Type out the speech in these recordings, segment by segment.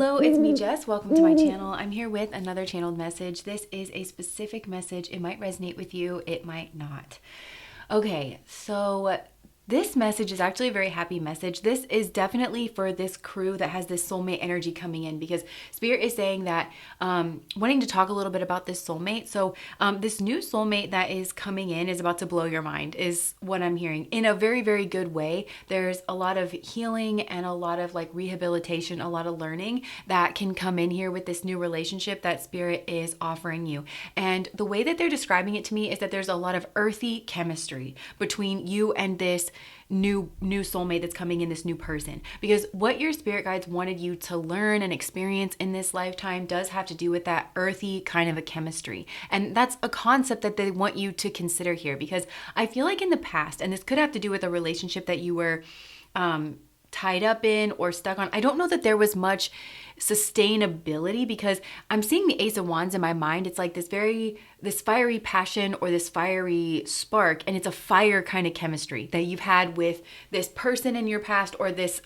Hello, it's me, Jess. Welcome to my channel. I'm here with another channeled message. This is a specific message. It might resonate with you, it might not. Okay, so this message is actually a very happy message. This is definitely for this crew that has this soulmate energy coming in, because Spirit is saying that wanting to talk a little bit about this soulmate. So this new soulmate that is coming in is about to blow your mind, is what I'm hearing, in a very, very good way. There's a lot of healing and a lot of like rehabilitation, a lot of learning that can come in here with this new relationship that Spirit is offering you. And the way that they're describing it to me is that there's a lot of earthy chemistry between you and this new soulmate that's coming in, this new person. Because what your spirit guides wanted you to learn and experience in this lifetime does have to do with that earthy kind of a chemistry. And that's a concept that they want you to consider here, because I feel like in the past, and this could have to do with a relationship that you were tied up in or stuck on. I don't know that there was much sustainability, because I'm seeing the Ace of Wands in my mind. It's like this fiery passion or this fiery spark, and it's a fire kind of chemistry that you've had with this person in your past, or this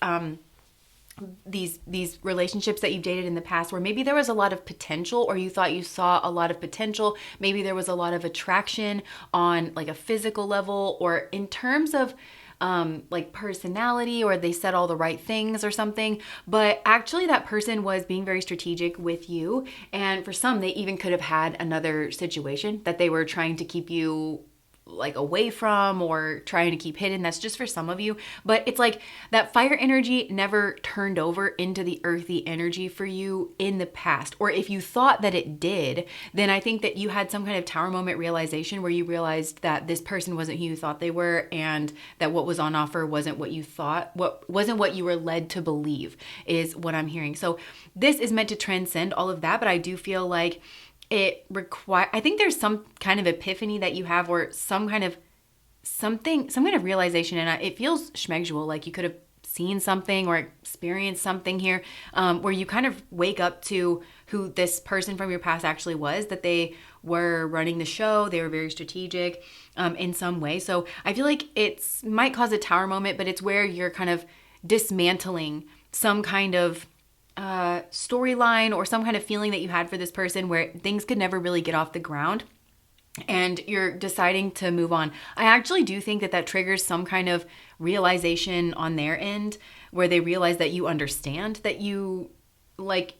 these relationships that you've dated in the past, where maybe there was a lot of potential, or you thought you saw a lot of potential. Maybe there was a lot of attraction on like a physical level, or in terms of like personality, or they said all the right things or something, but actually that person was being very strategic with you. And for some, they even could have had another situation that they were trying to keep you like away from, or trying to keep hidden. That's just for some of you. But it's like that fire energy never turned over into the earthy energy for you in the past. Or if you thought that it did, then I think that you had some kind of tower moment realization, where you realized that this person wasn't who you thought they were, and that what was on offer wasn't what you thought, wasn't what you were led to believe, is what I'm hearing. So this is meant to transcend all of that, but I do feel like I think there's some kind of epiphany that you have, or some kind of realization, and it feels schmegdual, like you could have seen something or experienced something here, where you kind of wake up to who this person from your past actually was, that they were running the show, they were very strategic in some way. So I feel like it might cause a tower moment, but it's where you're kind of dismantling some kind of storyline, or some kind of feeling that you had for this person, where things could never really get off the ground, and you're deciding to move on. I actually do think that that triggers some kind of realization on their end, where they realize that you understand that you like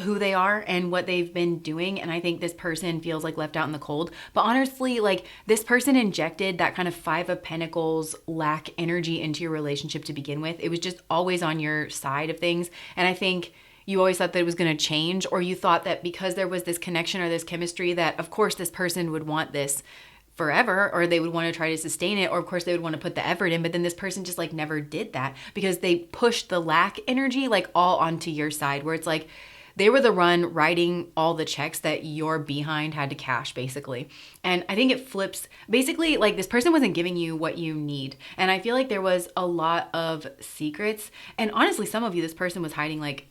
who they are and what they've been doing. And I think this person feels like left out in the cold. But honestly, like this person injected that kind of Five of Pentacles lack energy into your relationship to begin with. It was just always on your side of things. And I think you always thought that it was going to change, or you thought that because there was this connection or this chemistry, that of course this person would want this forever, or they would want to try to sustain it, or of course they would want to put the effort in. But then this person just like never did that, because they pushed the lack energy like all onto your side, where it's like they were the one writing all the checks that your behind had to cash, basically. And I think it flips, basically, like this person wasn't giving you what you need. And I feel like there was a lot of secrets. And honestly, some of you, this person was hiding like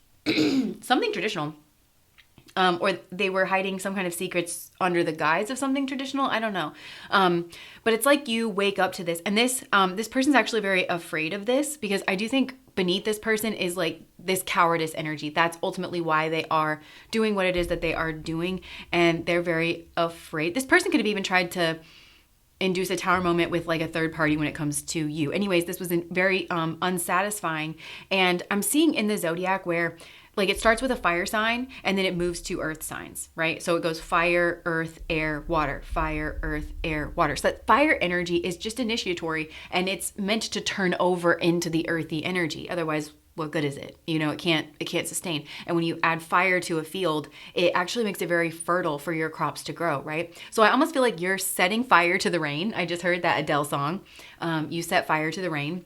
something traditional. Or they were hiding some kind of secrets under the guise of something traditional. I don't know. But it's like you wake up to this, and this person's actually very afraid of this, because I do think beneath this person is like this cowardice energy. That's ultimately why they are doing what it is that they are doing, and they're very afraid. This person could have even tried to induce a tower moment with like a third party when it comes to you. Anyways, this was very unsatisfying. And I'm seeing in the zodiac where like it starts with a fire sign, and then it moves to earth signs, right? So it goes fire, earth, air, water, fire, earth, air, water. So that fire energy is just initiatory, and it's meant to turn over into the earthy energy. Otherwise, what good is it? You know, it can't sustain. And when you add fire to a field, it actually makes it very fertile for your crops to grow, right? So I almost feel like you're setting fire to the rain. I just heard that Adele song. You set fire to the rain,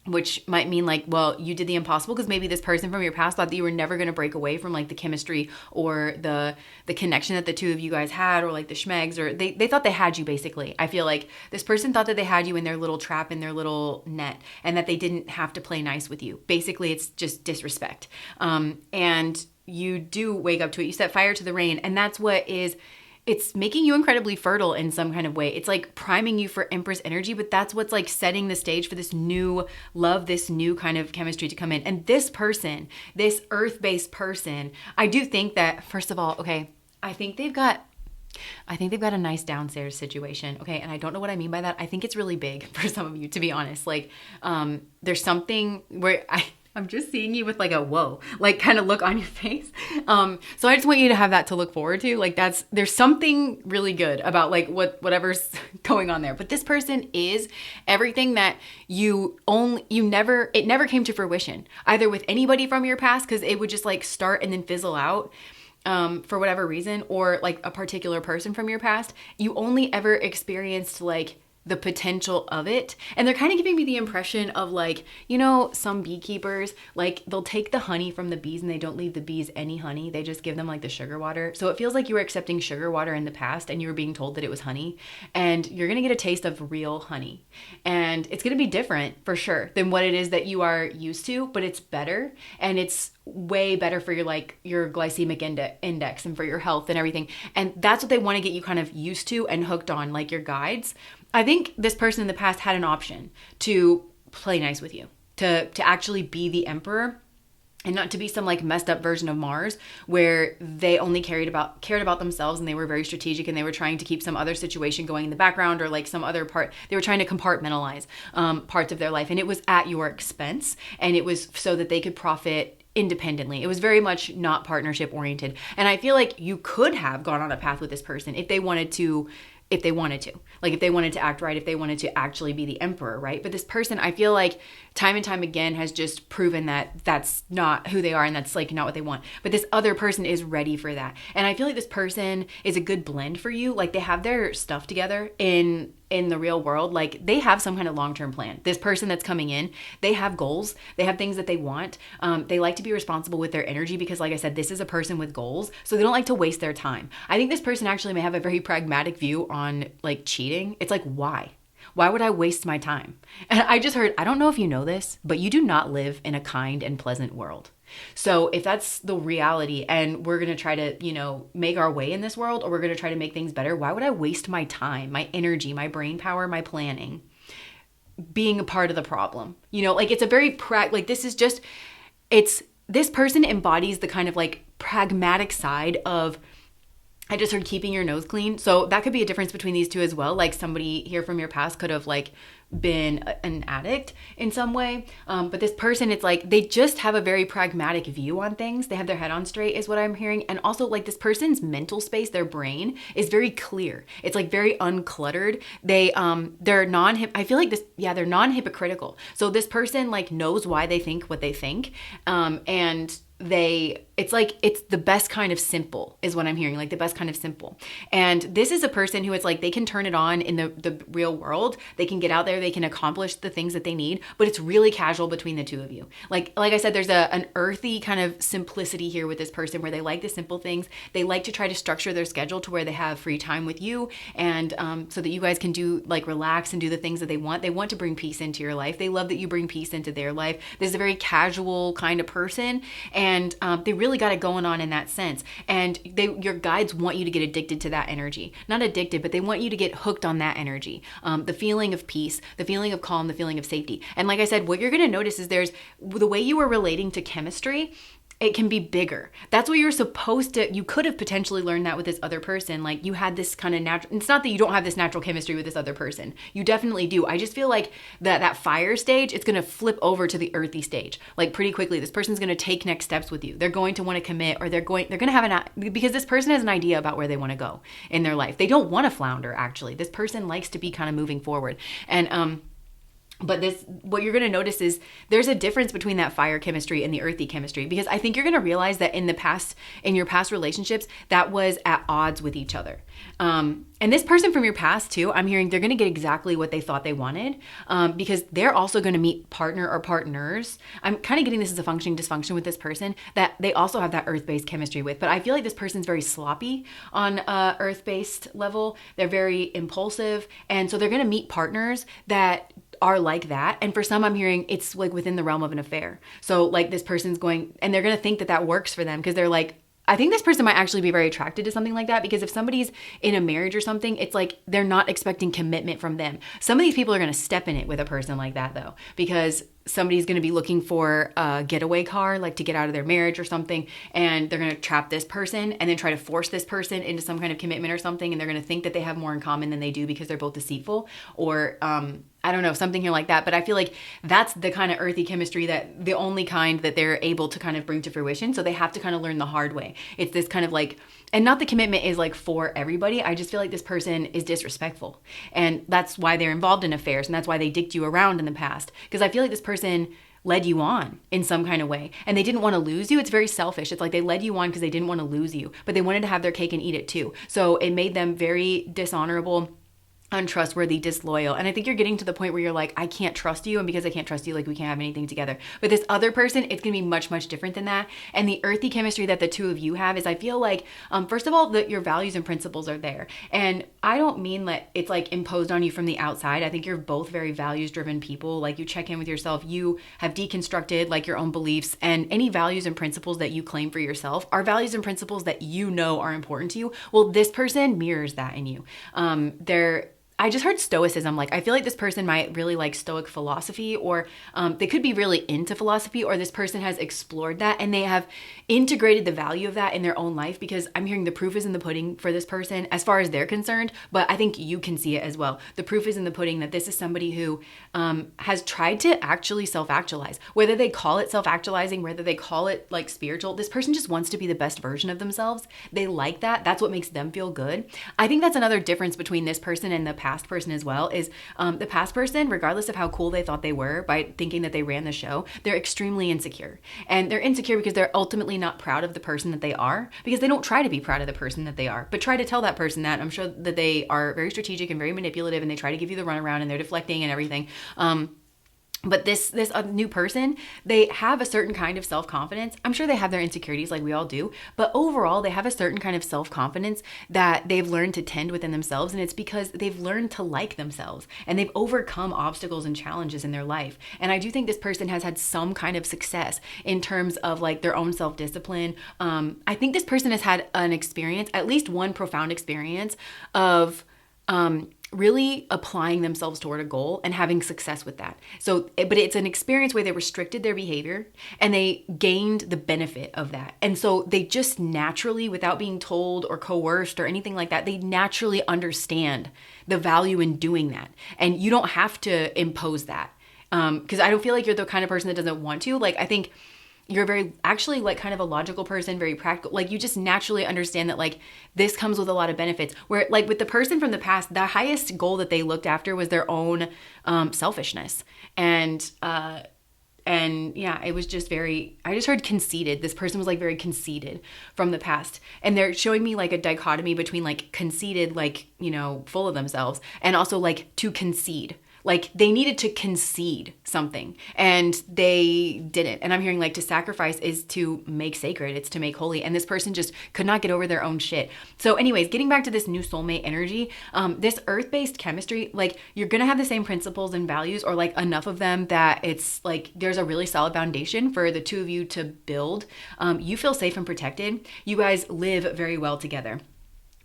which might mean like, well, you did the impossible, because maybe this person from your past thought that you were never going to break away from like the chemistry or the connection that the two of you guys had, or like the schmegs, or they thought they had you, basically. I feel like this person thought that they had you in their little trap, in their little net, and that they didn't have to play nice with you. Basically, it's just disrespect. And you do wake up to it. You set fire to the rain, and that's what is it's making you incredibly fertile in some kind of way. It's like priming you for Empress energy, but that's what's like setting the stage for this new love, this new kind of chemistry to come in. And this person, this earth-based person, I do think that, first of all, okay, I think they've got a nice downstairs situation. Okay. And I don't know what I mean by that. I think it's really big for some of you, to be honest. Like, there's something where I'm just seeing you with like a whoa, like kind of look on your face. So I just want you to have that to look forward to. Like there's something really good about like whatever's going on there. But this person is everything that it never came to fruition, either with anybody from your past, because it would just like start and then fizzle out. For whatever reason, or like a particular person from your past, you only ever experienced like the potential of it. And they're kind of giving me the impression of like, some beekeepers, like they'll take the honey from the bees and they don't leave the bees any honey. They just give them like the sugar water. So it feels like you were accepting sugar water in the past and you were being told that it was honey, and you're going to get a taste of real honey. And it's going to be different for sure than what it is that you are used to, but it's better, and it's way better for your glycemic index and for your health and everything. And that's what they want to get you kind of used to and hooked on, like your guides. I think this person in the past had an option to play nice with you, to actually be the emperor, and not to be some like messed up version of Mars where they only cared about themselves, and they were very strategic, and they were trying to keep some other situation going in the background, or like some other part. They were trying to compartmentalize parts of their life, and it was at your expense, and it was so that they could profit independently. It was very much not partnership oriented. And I feel like you could have gone on a path with this person if they wanted to, like if they wanted to act right, if they wanted to actually be the emperor, right? But this person, I feel like time and time again has just proven that that's not who they are, and that's like not what they want. But this other person is ready for that. And I feel like this person is a good blend for you. Like they have their stuff together in the real world. Like they have some kind of long-term plan. This person that's coming in, they have goals. They have things that they want. They like to be responsible with their energy because, like I said, this is a person with goals. So they don't like to waste their time. I think this person actually may have a very pragmatic view on like cheating. It's like, why? Why would I waste my time? And I just heard, I don't know if you know this, but you do not live in a kind and pleasant world. So if that's the reality, and we're going to try to, make our way in this world, or we're going to try to make things better, why would I waste my time, my energy, my brain power, my planning being a part of the problem? Like it's a very this person embodies the kind of like pragmatic side of, I just heard, keeping your nose clean. So that could be a difference between these two as well. Like somebody here from your past could have like been an addict in some way. But this person, it's like they just have a very pragmatic view on things. They have their head on straight is what I'm hearing. And also like this person's mental space, their brain is very clear. It's like very uncluttered. They're they're non-hypocritical. So this person like knows why they think what they think. And it's the best kind of simple is what I'm hearing, like the best kind of simple. And this is a person who it's like they can turn it on in the real world. They can get out there, they can accomplish the things that they need, but it's really casual between the two of you. Like I said, there's an earthy kind of simplicity here with this person where they like the simple things. They like to try to structure their schedule to where they have free time with you, and so that you guys can do like relax and do the things that they want. They want to bring peace into your life. They love that you bring peace into their life. This is a very casual kind of person, and they really got it going on in that sense. And your guides want you to get addicted to that energy. Not addicted, but they want you to get hooked on that energy. The feeling of peace, the feeling of calm, the feeling of safety. And like I said, what you're going to notice is there's the way you are relating to chemistry, it can be bigger. That's what you're supposed to, you could have potentially learned that with this other person. Like you had this kind of natural, it's not that you don't have this natural chemistry with this other person. You definitely do. I just feel like that fire stage, it's going to flip over to the earthy stage. Like pretty quickly, this person's going to take next steps with you. They're going to want to commit, or they're going to have because this person has an idea about where they want to go in their life. They don't want to flounder, actually. This person likes to be kind of moving forward. And, but what you're going to notice is there's a difference between that fire chemistry and the earthy chemistry, because I think you're going to realize that in your past relationships, that was at odds with each other. And this person from your past too, I'm hearing they're going to get exactly what they thought they wanted, because they're also going to meet partner or partners. I'm kind of getting this as a functioning dysfunction with this person that they also have that earth-based chemistry with. But I feel like this person's very sloppy on earth-based level. They're very impulsive. And so they're going to meet partners that are like that. And for some, I'm hearing it's like within the realm of an affair. So like this person's going, and they're going to think that works for them because they're like, I think this person might actually be very attracted to something like that, because if somebody's in a marriage or something, it's like they're not expecting commitment from them. Some of these people are going to step in it with a person like that though, because somebody's going to be looking for a getaway car, like to get out of their marriage or something, and they're going to trap this person and then try to force this person into some kind of commitment or something, and they're going to think that they have more in common than they do because they're both deceitful, or I don't know, something here like that. But I feel like that's the kind of earthy chemistry, that the only kind that they're able to kind of bring to fruition. So they have to kind of learn the hard way. It's this kind of like, and not the commitment is like for everybody. I just feel like this person is disrespectful. And that's why they're involved in affairs. And that's why they dicked you around in the past. Because I feel like this person led you on in some kind of way, and they didn't want to lose you. It's very selfish. It's like they led you on because they didn't want to lose you, but they wanted to have their cake and eat it too. So it made them very dishonorable, untrustworthy, disloyal. And I think you're getting to the point where you're like, I can't trust you. And because I can't trust you, like we can't have anything together. But this other person, it's going to be much, much different than that. And the earthy chemistry that the two of you have is, I feel like, first of all, that your values and principles are there. And I don't mean that it's like imposed on you from the outside. I think you're both very values driven people. Like you check in with yourself, you have deconstructed like your own beliefs, and any values and principles that you claim for yourself are values and principles that you know are important to you. Well, this person mirrors that in you. I just heard stoicism. Like, I feel like this person might really like stoic philosophy, or they could be really into philosophy, or this person has explored that and they have integrated the value of that in their own life, because I'm hearing the proof is in the pudding for this person as far as they're concerned, but I think you can see it as well. The proof is in the pudding that this is somebody who has tried to actually self-actualize. Whether they call it self-actualizing, whether they call it like spiritual, this person just wants to be the best version of themselves. They like that. That's what makes them feel good. I think that's another difference between this person and the past person as well, is the past person, regardless of how cool they thought they were by thinking that they ran the show, they're extremely insecure. And they're insecure because they're ultimately not proud of the person that they are, because they don't try to be proud of the person that they are, but try to tell that person that. I'm sure that they are very strategic and very manipulative, and they try to give you the runaround, and they're deflecting and everything. But this new person, they have a certain kind of self-confidence. I'm sure they have their insecurities like we all do, but overall they have a certain kind of self-confidence that they've learned to tend within themselves, and it's because they've learned to like themselves, and they've overcome obstacles and challenges in their life. And I do think this person has had some kind of success in terms of like their own self-discipline. I think this person has had an experience, at least one profound experience of really applying themselves toward a goal and having success with that. So, but it's an experience where they restricted their behavior and they gained the benefit of that. And so they just naturally, without being told or coerced or anything like that, they naturally understand the value in doing that. And you don't have to impose that. Because I don't feel like you're the kind of person that doesn't want to. Like, I think you're very, actually, like kind of a logical person, very practical. Like you just naturally understand that like this comes with a lot of benefits. Where like with the person from the past, the highest goal that they looked after was their own selfishness. And yeah, it was just very, I just heard conceited. This person was like very conceited from the past. And they're showing me like a dichotomy between like conceited, like, you know, full of themselves, and also like to concede. Like they needed to concede something and they didn't. And I'm hearing like to sacrifice is to make sacred. It's to make holy. And this person just could not get over their own shit. So anyways, getting back to this new soulmate energy, this earth-based chemistry, like you're going to have the same principles and values, or like enough of them that it's like there's a really solid foundation for the two of you to build. You feel safe and protected. You guys live very well together.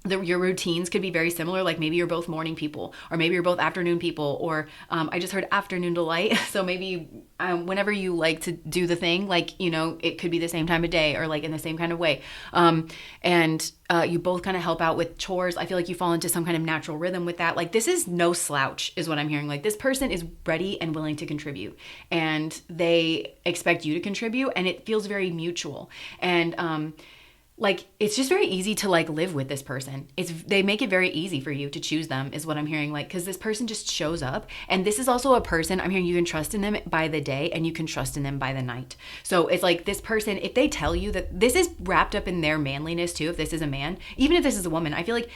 Your routines could be very similar. Like maybe you're both morning people, or maybe you're both afternoon people, or I just heard afternoon delight. So maybe whenever you like to do the thing, like, you know, it could be the same time of day or like in the same kind of way. And you both kind of help out with chores. I feel like you fall into some kind of natural rhythm with that. Like this is no slouch is what I'm hearing. Like this person is ready and willing to contribute, and they expect you to contribute, and it feels very mutual. And like, it's just very easy to like live with this person. They make it very easy for you to choose them is what I'm hearing. Like, cause this person just shows up, and this is also a person I'm hearing you can trust in them by the day and you can trust in them by the night. So it's like this person, if they tell you that this is wrapped up in their manliness too, if this is a man, even if this is a woman, I feel like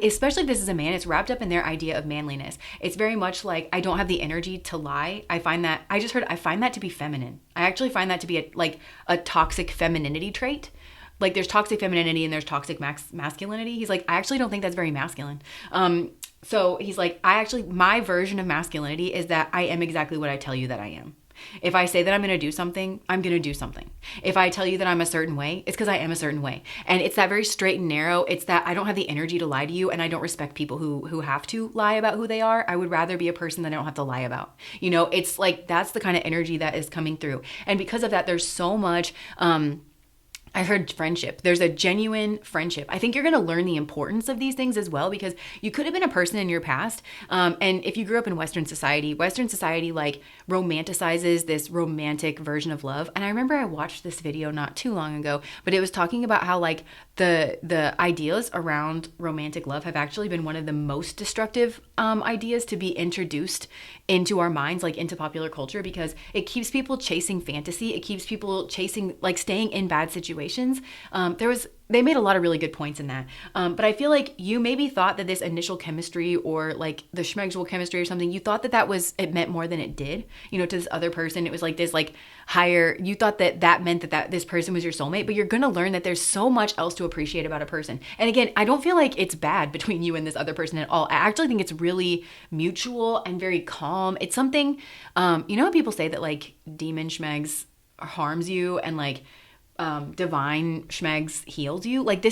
especially if this is a man, it's wrapped up in their idea of manliness. It's very much like, I don't have the energy to lie. I find that to be feminine. I actually find that to be a toxic femininity trait. Like there's toxic femininity and there's toxic masculinity. He's like, I actually don't think that's very masculine. So he's like, my version of masculinity is that I am exactly what I tell you that I am. If I say that I'm going to do something, I'm going to do something. If I tell you that I'm a certain way, it's because I am a certain way. And it's that very straight and narrow. It's that I don't have the energy to lie to you, and I don't respect people who have to lie about who they are. I would rather be a person that I don't have to lie about. You know, it's like that's the kind of energy that is coming through. And because of that, there's so much I heard friendship. There's a genuine friendship. I think you're going to learn the importance of these things as well, because you could have been a person in your past. And if you grew up in Western society like romanticizes this romantic version of love. And I remember I watched this video not too long ago, but it was talking about how like the ideas around romantic love have actually been one of the most destructive ideas to be introduced into our minds, like into popular culture, because it keeps people chasing fantasy. It keeps people chasing, like staying in bad situations. They made a lot of really good points in that. But I feel like you maybe thought that this initial chemistry or like the schmegsual chemistry or something, you thought that it meant more than it did, you know, to this other person. It was like this like higher, you thought that meant that this person was your soulmate, but you're going to learn that there's so much else to appreciate about a person. And again, I don't feel like it's bad between you and this other person at all. I actually think it's really mutual and very calm. It's something, you know how people say that like demon schmegs harms you and like, divine schmegs heals you. Like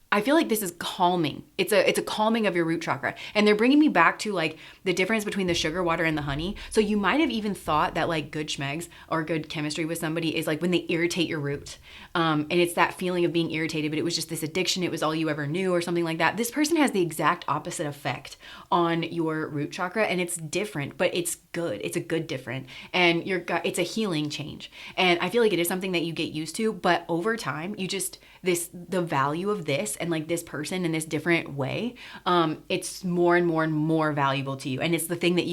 I feel like this is calming. It's a calming of your root chakra. And they're bringing me back to like the difference between the sugar water and the honey. So you might have even thought that like good schmegs or good chemistry with somebody is like when they irritate your root. And it's that feeling of being irritated, but it was just this addiction. It was all you ever knew or something like that. This person has the exact opposite effect on your root chakra, and it's different, but it's good. It's a good different. And it's a healing change. And I feel like it is something that you get used to, but over time, the value of this and like this person in this different way, it's more and more and more valuable to you. And it's the thing that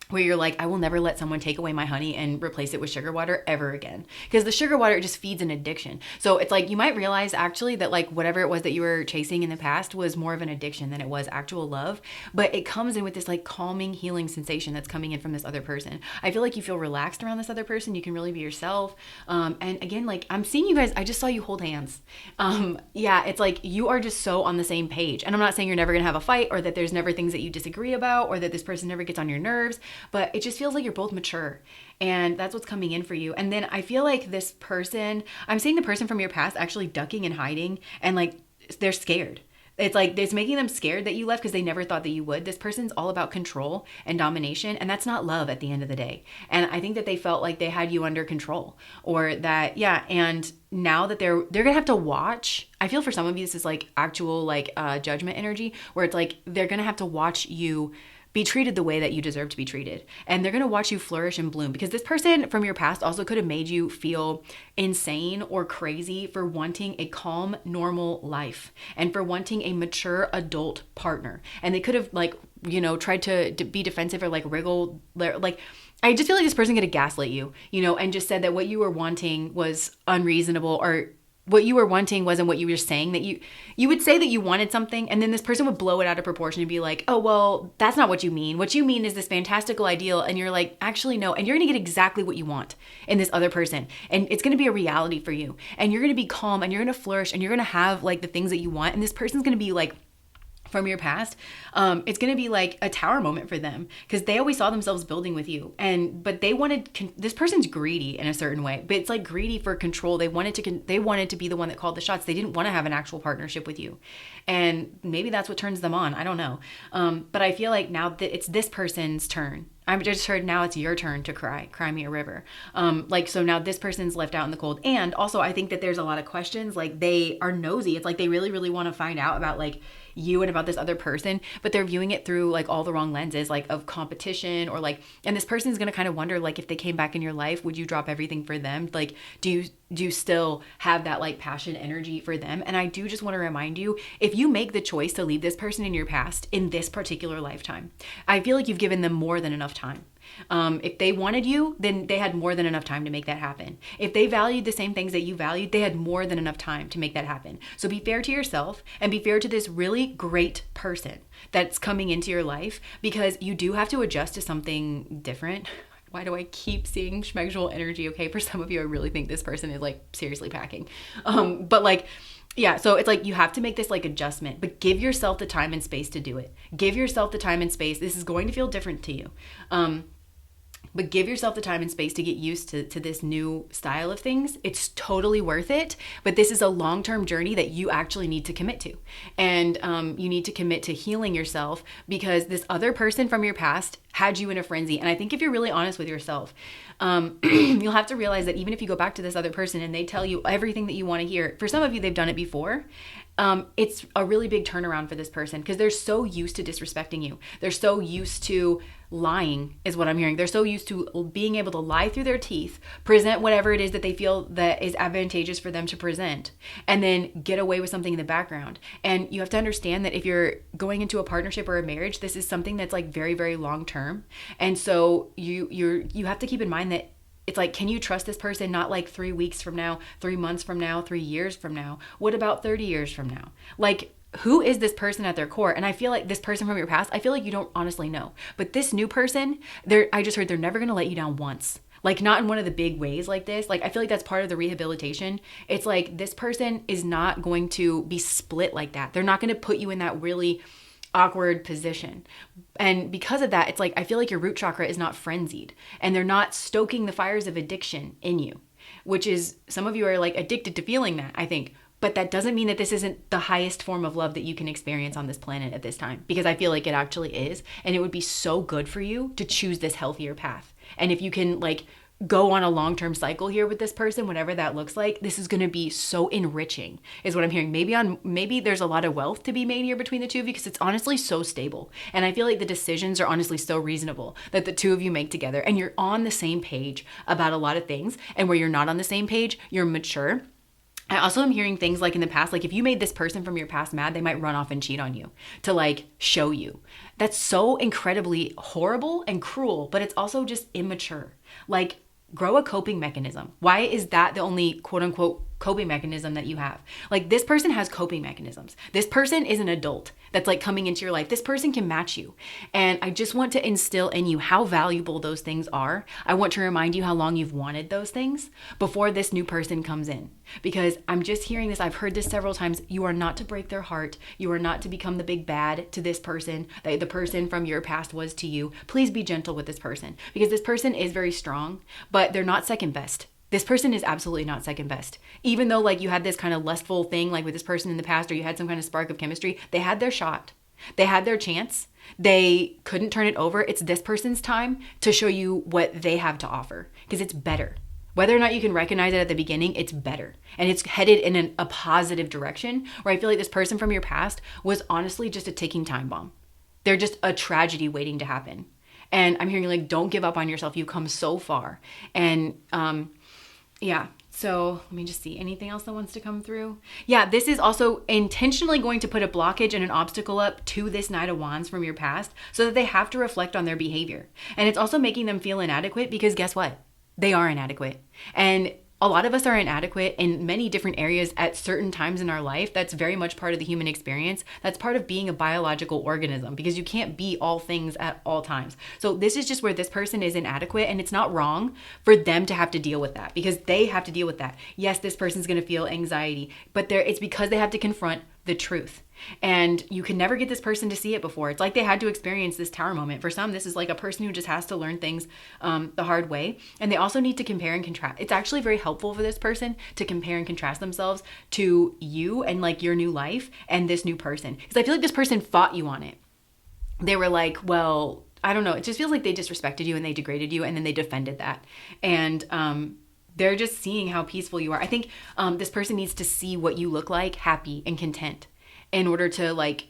where you're like, I will never let someone take away my honey and replace it with sugar water ever again. Because the sugar water just feeds an addiction. So it's like, you might realize actually that like whatever it was that you were chasing in the past was more of an addiction than it was actual love. But it comes in with this like calming, healing sensation that's coming in from this other person. I feel like you feel relaxed around this other person. You can really be yourself. And again, like I'm seeing you guys, I just saw you hold hands. Yeah, it's like you are just so on the same page. And I'm not saying you're never going to have a fight or that there's never things that you disagree about or that this person never gets on your nerves. But it just feels like you're both mature, and that's what's coming in for you. And then I feel like this person, I'm seeing the person from your past actually ducking and hiding, and like they're scared. It's like it's making them scared that you left because they never thought that you would. This person's all about control and domination, and that's not love at the end of the day. And I think that they felt like they had you under control, or that, yeah. And now that they're gonna have to watch. I feel for some of you this is like actual like judgment energy, where it's like they're gonna have to watch you be treated the way that you deserve to be treated. And they're going to watch you flourish and bloom, because this person from your past also could have made you feel insane or crazy for wanting a calm, normal life and for wanting a mature adult partner. And they could have like, you know, tried to be defensive or like wriggle, like, I just feel like this person could have gaslit you, you know, and just said that what you were wanting was unreasonable, or what you were wanting wasn't what you were saying. That you would say that you wanted something, and then this person would blow it out of proportion and be like, oh, well, that's not what you mean. What you mean is this fantastical ideal. And you're like, actually, no. And you're going to get exactly what you want in this other person. And it's going to be a reality for you. And you're going to be calm, and you're going to flourish, and you're going to have like the things that you want. And this person's going to be like, from your past, it's going to be like a tower moment for them, because they always saw themselves building with you. But they wanted, this person's greedy in a certain way, but it's like greedy for control. They wanted to be the one that called the shots. They didn't want to have an actual partnership with you. And maybe that's what turns them on. I don't know. But I feel like now that it's this person's turn. I've just heard now it's your turn to cry me a river. So now this person's left out in the cold. And also I think that there's a lot of questions, like they are nosy. It's like they really, really want to find out about like you and about this other person, but they're viewing it through like all the wrong lenses, like of competition, or like, and this person is going to kind of wonder, like, if they came back in your life, would you drop everything for them? Like, do you still have that like passion energy for them? And I do just want to remind you, if you make the choice to leave this person in your past in this particular lifetime, I feel like you've given them more than enough time. If they wanted you, then they had more than enough time to make that happen. If they valued the same things that you valued, they had more than enough time to make that happen. So be fair to yourself and be fair to this really great person that's coming into your life, because you do have to adjust to something different. Why do I keep seeing schmegsual energy? Okay, for some of you, I really think this person is like seriously packing. But like, yeah, so it's like you have to make this like adjustment, but give yourself the time and space to do it. Give yourself the time and space. This is going to feel different to you. But give yourself the time and space to get used to this new style of things. It's totally worth it. But this is a long-term journey that you actually need to commit to. And you need to commit to healing yourself, because this other person from your past had you in a frenzy. And I think if you're really honest with yourself, you'll have to realize that even if you go back to this other person and they tell you everything that you want to hear, for some of you, they've done it before. It's a really big turnaround for this person, because they're so used to disrespecting you. They're so used to lying, is what I'm hearing. They're so used to being able to lie through their teeth, present whatever it is that they feel that is advantageous for them to present, and then get away with something in the background. And you have to understand that if you're going into a partnership or a marriage, this is something that's like very, very long term. And so you have to keep in mind that it's like, can you trust this person? Not like 3 weeks from now, 3 months from now, 3 years from now. What about 30 years from now? Like, who is this person at their core? And I feel like this person from your past, I feel like you don't honestly know. But this new person, I just heard they're never going to let you down once. Like, not in one of the big ways like this. Like, I feel like that's part of the rehabilitation. It's like, this person is not going to be split like that. They're not going to put you in that really awkward position. And because of that, it's like, I feel like your root chakra is not frenzied, and they're not stoking the fires of addiction in you, which is, some of you are like addicted to feeling that, I think. But that doesn't mean that this isn't the highest form of love that you can experience on this planet at this time, because I feel like it actually is. And it would be so good for you to choose this healthier path. And if you can like go on a long-term cycle here with this person, whatever that looks like, this is going to be so enriching, is what I'm hearing. Maybe there's a lot of wealth to be made here between the two of you, because it's honestly so stable. And I feel like the decisions are honestly so reasonable that the two of you make together, and you're on the same page about a lot of things. And where you're not on the same page, you're mature. I also am hearing things like in the past, like if you made this person from your past mad, they might run off and cheat on you to like show you. That's so incredibly horrible and cruel, but it's also just immature. Like, grow a coping mechanism. Why is that the only quote unquote coping mechanism that you have? Like, this person has coping mechanisms. This person is an adult that's like coming into your life. This person can match you. And I just want to instill in you how valuable those things are. I want to remind you how long you've wanted those things before this new person comes in. Because I'm just hearing this. I've heard this several times. You are not to break their heart. You are not to become the big bad to this person that the person from your past was to you. Please be gentle with this person, because this person is very strong, but they're not second best. This person is absolutely not second best. Even though like you had this kind of lustful thing like with this person in the past, or you had some kind of spark of chemistry, they had their shot. They had their chance. They couldn't turn it over. It's this person's time to show you what they have to offer, because it's better. Whether or not you can recognize it at the beginning, it's better. And it's headed in a positive direction, where I feel like this person from your past was honestly just a ticking time bomb. They're just a tragedy waiting to happen. And I'm hearing like, don't give up on yourself. You've come so far. And yeah. So let me just see anything else that wants to come through. Yeah, this is also intentionally going to put a blockage and an obstacle up to this Knight of Wands from your past, so that they have to reflect on their behavior. And it's also making them feel inadequate, because guess what? They are inadequate. And a lot of us are inadequate in many different areas at certain times in our life. That's very much part of the human experience. That's part of being a biological organism, because you can't be all things at all times. So this is just where this person is inadequate, and it's not wrong for them to have to deal with that, because they have to deal with that. Yes, this person's going to feel anxiety, but it's because they have to confront the truth. And you can never get this person to see it before. It's like they had to experience this tower moment. For some, this is like a person who just has to learn things the hard way. And they also need to compare and contrast. It's actually very helpful for this person to compare and contrast themselves to you and like your new life and this new person. Because I feel like this person fought you on it. They were like, well, I don't know. It just feels like they disrespected you and they degraded you, and then they defended that. And they're just seeing how peaceful you are. I think this person needs to see what you look like, happy and content, in order to like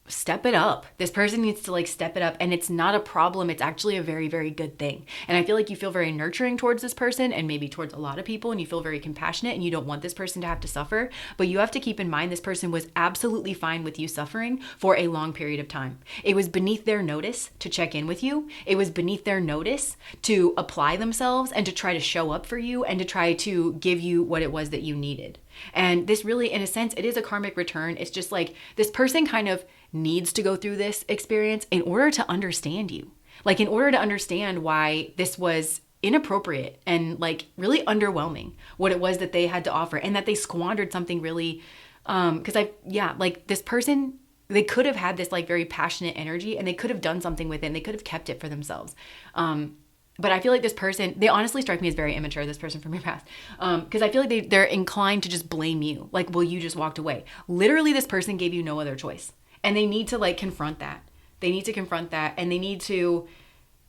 step it up. This person needs to like step it up, and it's not a problem. It's actually a very, very good thing. And I feel like you feel very nurturing towards this person, and maybe towards a lot of people, and you feel very compassionate, and you don't want this person to have to suffer. But you have to keep in mind, this person was absolutely fine with you suffering for a long period of time. It was beneath their notice to check in with you. It was beneath their notice to apply themselves and to try to show up for you and to try to give you what it was that you needed. And this really, in a sense, it is a karmic return. It's just like this person kind of needs to go through this experience in order to understand you. Like, in order to understand why this was inappropriate and like really underwhelming, what it was that they had to offer, and that they squandered something really, like this person, they could have had this like very passionate energy, and they could have done something with it, and they could have kept it for themselves. But I feel like this person, they honestly strike me as very immature, this person from your past. Because I feel like they're inclined to just blame you. Like, well, you just walked away. Literally, this person gave you no other choice. And they need to like confront that. They need to confront that. And they need to,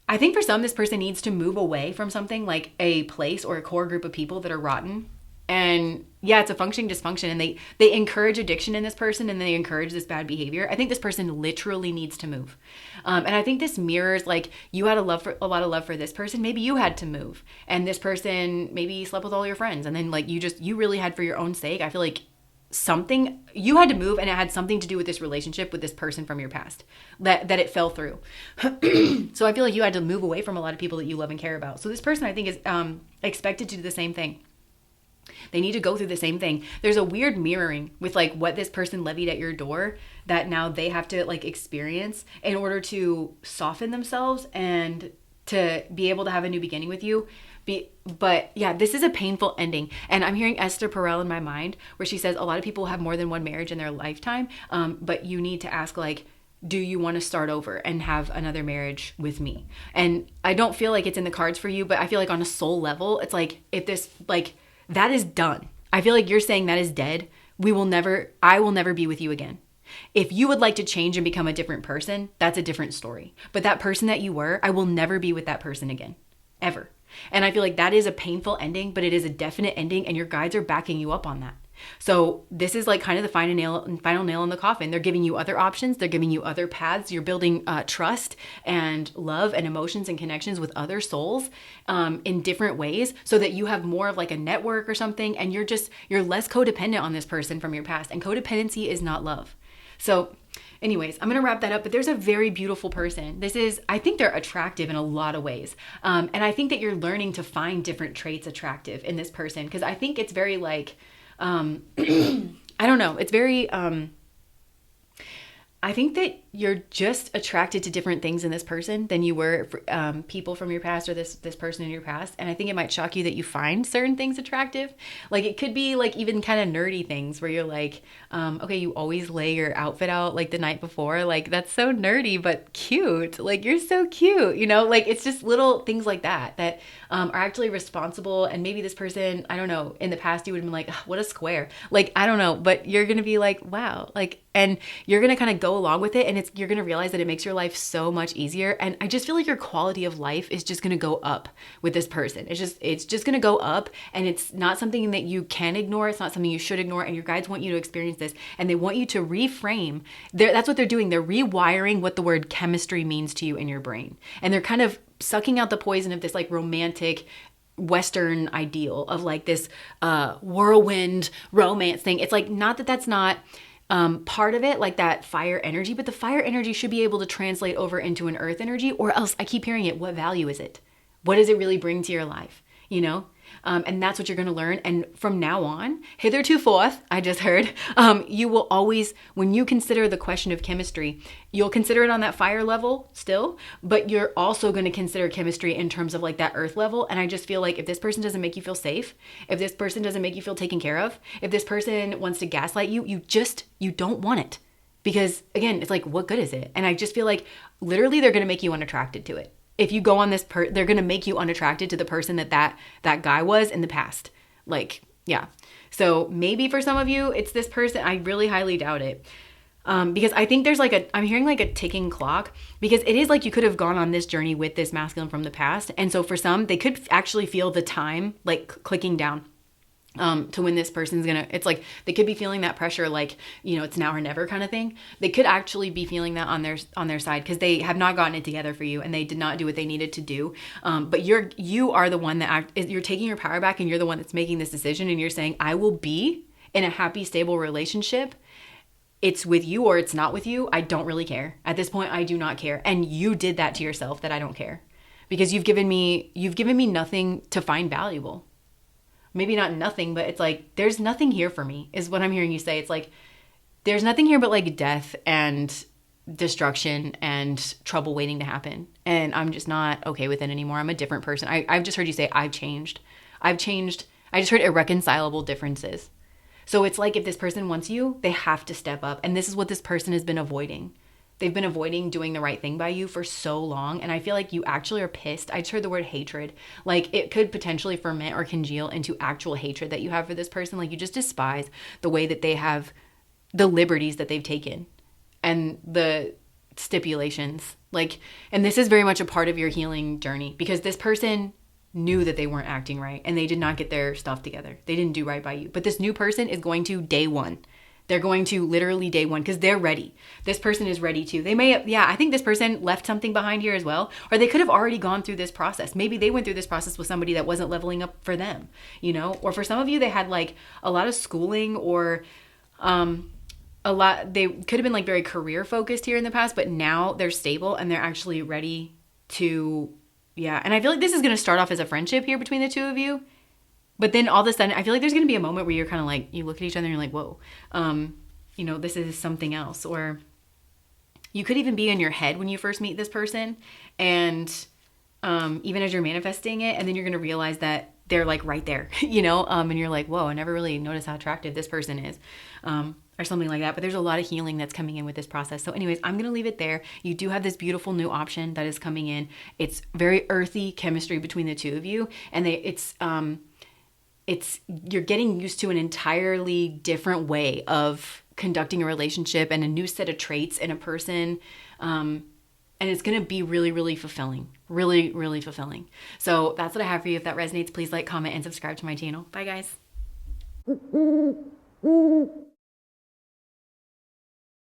I think for some, this person needs to move away from something like a place or a core group of people that are rotten. And yeah, it's a functioning dysfunction, and they encourage addiction in this person, and they encourage this bad behavior. I think this person literally needs to move. And I think this mirrors, like, you had a lot of love for this person. Maybe you had to move, and this person maybe slept with all your friends, and then like you really had, for your own sake, I feel like something, you had to move, and it had something to do with this relationship with this person from your past that it fell through. So I feel like you had to move away from a lot of people that you love and care about. So this person, I think, is expected to do the same thing. They need to go through the same thing. There's a weird mirroring with like what this person levied at your door that now they have to like experience in order to soften themselves and to be able to have a new beginning with you. But yeah, this is a painful ending. And I'm hearing Esther Perel in my mind, where she says a lot of people have more than one marriage in their lifetime. But you need to ask, like, do you want to start over and have another marriage with me? And I don't feel like it's in the cards for you, but I feel like on a soul level, it's like, if this, like, that is done. I feel like you're saying that is dead. I will never be with you again. If you would like to change and become a different person, that's a different story. But that person that you were, I will never be with that person again, ever. And I feel like that is a painful ending, but it is a definite ending, and your guides are backing you up on that. So this is like kind of the final nail in the coffin. They're giving you other options. They're giving you other paths. You're building trust and love and emotions and connections with other souls in different ways, so that you have more of like a network or something. And you're less codependent on this person from your past. And codependency is not love. So anyways, I'm going to wrap that up, but there's a very beautiful person. I think they're attractive in a lot of ways. And I think that you're learning to find different traits attractive in this person. Because I think it's very like, I don't know. It's very, I think that you're just attracted to different things in this person than you were people from your past, or this person in your past. And I think it might shock you that you find certain things attractive. Like, it could be like even kind of nerdy things where you're like, okay, you always lay your outfit out like the night before. Like, that's so nerdy, but cute. Like, you're so cute, like it's just little things like that are actually responsible. And maybe this person, I don't know, in the past you would have been like, what a square. Like, I don't know, but you're going to be like, wow. Like, and you're going to kind of go along with it, and you're going to realize that it makes your life so much easier. And I just feel like your quality of life is just going to go up with this person. It's just going to go up, and it's not something that you can ignore. It's not something you should ignore. And your guides want you to experience this, and they want you to reframe. That's what they're doing. They're rewiring what the word chemistry means to you in your brain. And they're kind of sucking out the poison of this like romantic Western ideal of like this whirlwind romance thing. It's like, not that that's not part of it, like that fire energy, but the fire energy should be able to translate over into an earth energy, or else I keep hearing it. What value is it? What does it really bring to your life? And that's what you're going to learn. And from now on, hitherto forth, I just heard, you will always, when you consider the question of chemistry, you'll consider it on that fire level still, but you're also going to consider chemistry in terms of like that earth level. And I just feel like if this person doesn't make you feel safe, if this person doesn't make you feel taken care of, if this person wants to gaslight you, you don't want it. Because again, it's like, what good is it? And I just feel like literally they're going to make you unattracted to it. If you go on this, they're going to make you unattracted to the person that guy was in the past. Like, yeah. So maybe for some of you, it's this person. I really highly doubt it. Because I think there's I'm hearing like a ticking clock, because it is like you could have gone on this journey with this masculine from the past. And so for some, they could actually feel the time like clicking down. To when this person's it's like they could be feeling that pressure, like, it's now or never kind of thing. They could actually be feeling that on their side, because they have not gotten it together for you, and they did not do what they needed to do. But you are the one you're taking your power back, and you're the one that's making this decision, and you're saying, I will be in a happy, stable relationship. It's with you or it's not with you. I don't really care. At this point, I do not care. And you did that to yourself, that I don't care, because you've given me nothing to find valuable. Maybe not nothing, but it's like, there's nothing here for me, is what I'm hearing you say. It's like, there's nothing here but like death and destruction and trouble waiting to happen. And I'm just not okay with it anymore. I'm a different person. I've just heard you say, I've changed. I just heard irreconcilable differences. So it's like, if this person wants you, they have to step up. And this is what this person has been avoiding. they've been avoiding doing the right thing by you for so long. And I feel like you actually are pissed. I just heard the word hatred. Like it could potentially ferment or congeal into actual hatred that you have for this person. Like you just despise the way that they have, the liberties that they've taken and the stipulations. Like, and this is very much a part of your healing journey, because this person knew that they weren't acting right and they did not get their stuff together. They didn't do right by you. But this new person is going to day one. They're going to literally day one, because they're ready. This person is ready too. They may have, I think this person left something behind here as well. Or they could have already gone through this process. Maybe they went through this process with somebody that wasn't leveling up for them, you know? Or for some of you, they had like a lot of schooling, or they could have been like very career focused here in the past, but now they're stable and they're actually ready to, And I feel like this is going to start off as a friendship here between the two of you. But then all of a sudden, I feel like there's going to be a moment where you're kind of like, you look at each other and you're like, whoa, this is something else. Or you could even be in your head when you first meet this person. And even as you're manifesting it, and then you're going to realize that they're like right there, and you're like, whoa, I never really noticed how attractive this person is. Or something like that. But there's a lot of healing that's coming in with this process. So anyways, I'm going to leave it there. You do have this beautiful new option that is coming in. It's very earthy chemistry between the two of you. And you're getting used to an entirely different way of conducting a relationship and a new set of traits in a person. And it's going to be really, really fulfilling. Really, really fulfilling. So that's what I have for you. If that resonates, please like, comment, and subscribe to my channel. Bye, guys.